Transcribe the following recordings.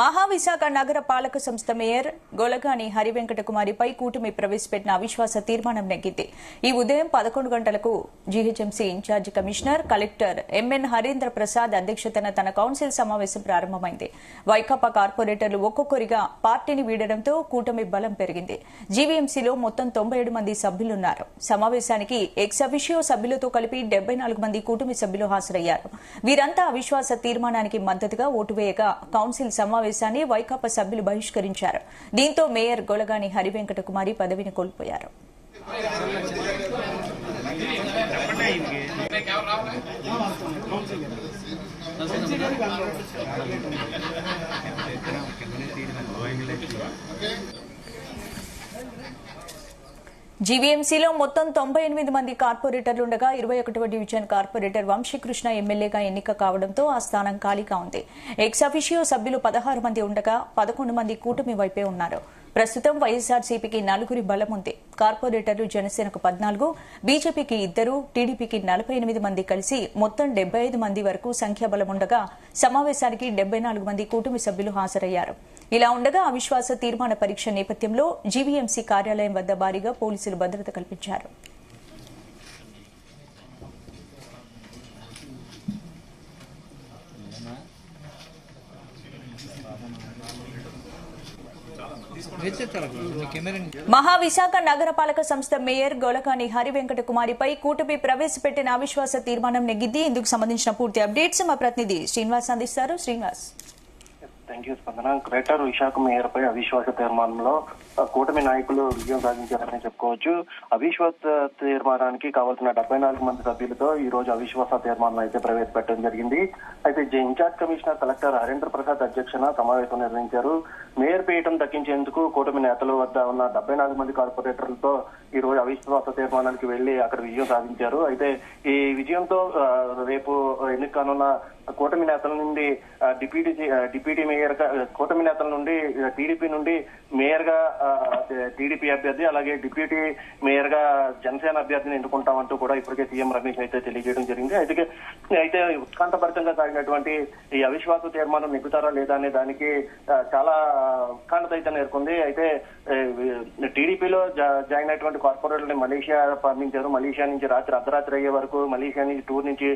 మహావిశాఖ నగర పాలక సంస్థ మేయర్ గొలగాని హరివెంకట కుమారిపై కూటమి ప్రవేశపెట్టిన అవిశ్వాస తీర్మానం నెగ్గింది. ఈ ఉదయం 11 గంటలకు GHMC in charge commissioner collector M N Harindra Prasad అధ్యక్షతన తన కౌన్సిల్ సమావేశం ప్రారంభమైంది. వైకాపా కార్పొరేటర్లు ఒక్కొక్కరిగా పార్టీని వీడడంతో కూటమి బలం పెరిగింది. జీవీఎంసీలో మొత్తం 97 మంది సభ్యులున్నారు. సమావేశానికి ఎక్స్ అఫిషియో సభ్యులతో కలిపి 74 మంది కూటమి సభ్యులు హాజరయ్యారు. వీరంతా అవిశ్వాస తీర్మానానికి మద్దతుగా ఓటు వేయగా కౌన్సిల్ సమావేశాన్ని వైకాపా సభ్యులు బహిష్కరించారు. దీంతో మేయర్ గొలగాని హరివెంకట కుమారి పదవిని కోల్పోయారు. జీవీఎంసీలో మొత్తం 98 మంది కార్పొరేటర్లుండగా 21వ డివిజన్ కార్పొరేటర్ వంశీకృష్ణ ఎమ్మెల్యేగా ఎన్నిక కావడంతో ఆ స్థానం ఖాళీగా ఉంది. ఎక్స్ అఫిషియో సభ్యులు 16 మంది ఉండగా 11 మంది కూటమి వైపే ఉన్నారు. ప్రస్తుతం వైఎస్ఆర్సీపీకి 4 బలం ఉంది. కార్పొరేటర్లు జనసేనకు 14, బీజేపీకి 2, టీడీపీకి 48 మంది కలిసి మొత్తం 75 మంది వరకు సంఖ్యాబలం ఉండగా సమావేశానికి 74 మంది కూటమి సభ్యులు హాజరయ్యారు. ఇలా ఉండగా అవిశ్వాస తీర్మాన పరీక్ష నేపథ్యంలో జీవీఎంసీ కార్యాలయం వద్ద భారీగా పోలీసులు భద్రత కల్పించారు. మహావిశాఖ నగరపాలక సంస్థ మేయర్ గొలగాని హరివెంకట కుమారిపై కూటమి ప్రవేశపెట్టిన అవిశ్వాస తీర్మానం నెగ్గింది. ఇందుకు సంబంధించిన పూర్తి అప్డేట్స్ మా ప్రతినిధి శ్రీనివాస్ అందిస్తారు. శ్రీనివాస్. థ్యాంక్ యూ స్పందన. గ్రేటర్ విశాఖ మేయర్ పై అవిశ్వాస తీర్మానంలో కూటమి నాయకులు విజయం సాధించారని చెప్పుకోవచ్చు. అవిశ్వాస తీర్మానానికి కావాల్సిన 74 మంది సభ్యులతో ఈ రోజు అవిశ్వాస తీర్మానం అయితే ప్రవేశపెట్టడం జరిగింది. అయితే in charge commissioner collector Harindra Prasad అధ్యక్షన సమావేశం నిర్వహించారు. మేయర్ పీఠం దక్కించేందుకు కూటమి నేతల వద్ద ఉన్న 74 మంది కార్పొరేటర్లతో ఈ రోజు అవిశ్వాస తీర్మానానికి వెళ్లి అక్కడ విజయం సాధించారు. అయితే ఈ విజయంతో రేపు ఎన్నికనున్న కూటమి నేతల నుండి డిప్యూటీ మేయర్ గా, కూటమి నేతల నుండి టీడీపీ నుండి మేయర్ గా టీడీపీ అభ్యర్థి, అలాగే డిప్యూటీ మేయర్ గా జనసేన అభ్యర్థిని ఎన్నుకుంటామంటూ కూడా ఇప్పటికే సీఎం రమేష్ అయితే తెలియజేయడం జరిగింది. అయితే ఉత్కంఠభరితంగా సాగినటువంటి ఈ అవిశ్వాస తీర్మానం నెగ్గుతారా లేదా అనే దానికి చాలా ఉత్కంఠత అయితే నేర్కొంది. అయితే టీడీపీలో జాయిన్ అయినటువంటి కార్పొరేటర్ని మలేషియా పంపించారు. మలేషియా నుంచి రాత్రి అర్ధరాత్రి అయ్యే వరకు మలేషియా నుంచి టూర్ నుంచి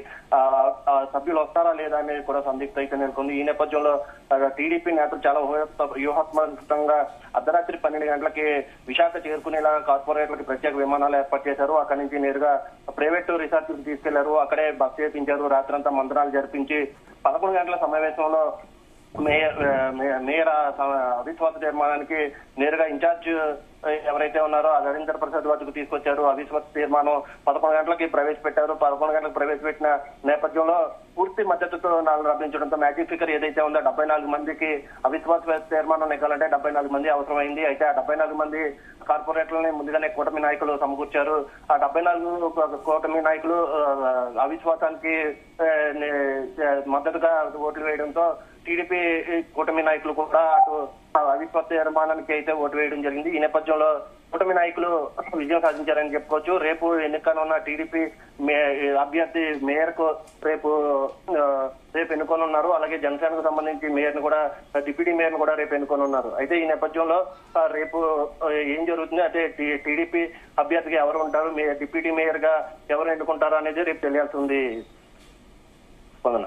సభ్యులు వస్తారా లేదా అనేది కూడా సందిగ్ధత అయితే నెలకొంది. ఈ నేపథ్యంలో టీడీపీ నేతలు చాలా వ్యూహాత్మకంగా అర్ధరాత్రి 12 గంటలకి విశాఖ చేరుకునేలా కార్పొరేట్లకి ప్రత్యేక విమానాలు ఏర్పాటు చేశారు. అక్కడి నుంచి నేరుగా ప్రైవేటు రిసార్ట్లకు తీసుకెళ్లారు. అక్కడే బస్ చేయించారు. రాత్రంతా మంత్రాలు జరిపించి 11 గంటల సమావేశంలో మేయర్ అవిశ్వాస తీర్మానానికి నేరుగా ఇన్ఛార్జ్ ఎవరైతే ఉన్నారో హరీంద్ర ప్రసాద్ వద్దకు తీసుకొచ్చారు. అవిశ్వాస తీర్మానం 11 గంటలకి ప్రవేశపెట్టారు. 11 గంటలకు ప్రవేశపెట్టిన నేపథ్యంలో పూర్తి మద్దతుతో లభించడంతో మ్యాజిక్ ఫిగర్ ఏదైతే ఉందో 74 మందికి అవిశ్వాస తీర్మానం నెగ్గాలంటే 74 మంది అవసరమైంది. అయితే ఆ 74 మంది కార్పొరేటర్లని ముందుగానే కూటమి నాయకులు సమకూర్చారు. ఆ 74 కూటమి నాయకులు అవిశ్వాసానికి మద్దతుగా ఓట్లు వేయడంతో టీడీపీ కూటమి నాయకులు కూడా అటు అవిశ్వాస తీర్మానానికి అయితే ఓటు వేయడం జరిగింది. ఈ నేపథ్యంలో కూటమి నాయకులు విజయం సాధించారని చెప్పుకోవచ్చు. రేపు ఎన్నికనున్న టీడీపీ అభ్యర్థి మేయర్ కు రేపు ఎన్నుకోనున్నారు. అలాగే జనసేనకు సంబంధించి మేయర్ ను కూడా, డిప్యూటీ మేయర్ ను కూడా రేపు ఎన్నుకోనున్నారు. అయితే ఈ నేపథ్యంలో రేపు ఏం జరుగుతుంది అంటే టీడీపీ అభ్యర్థిగా ఎవరు ఉంటారు, డిప్యూటీ మేయర్ గా ఎవరు ఎన్నుకుంటారు అనేది రేపు తెలియాల్సి ఉంది. స్పందన.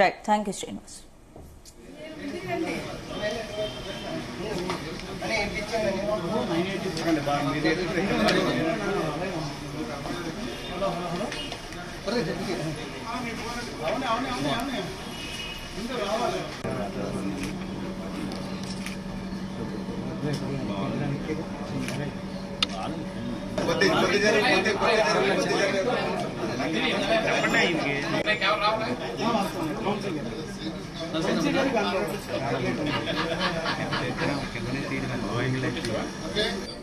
Right, thank you Srinivas. Okay.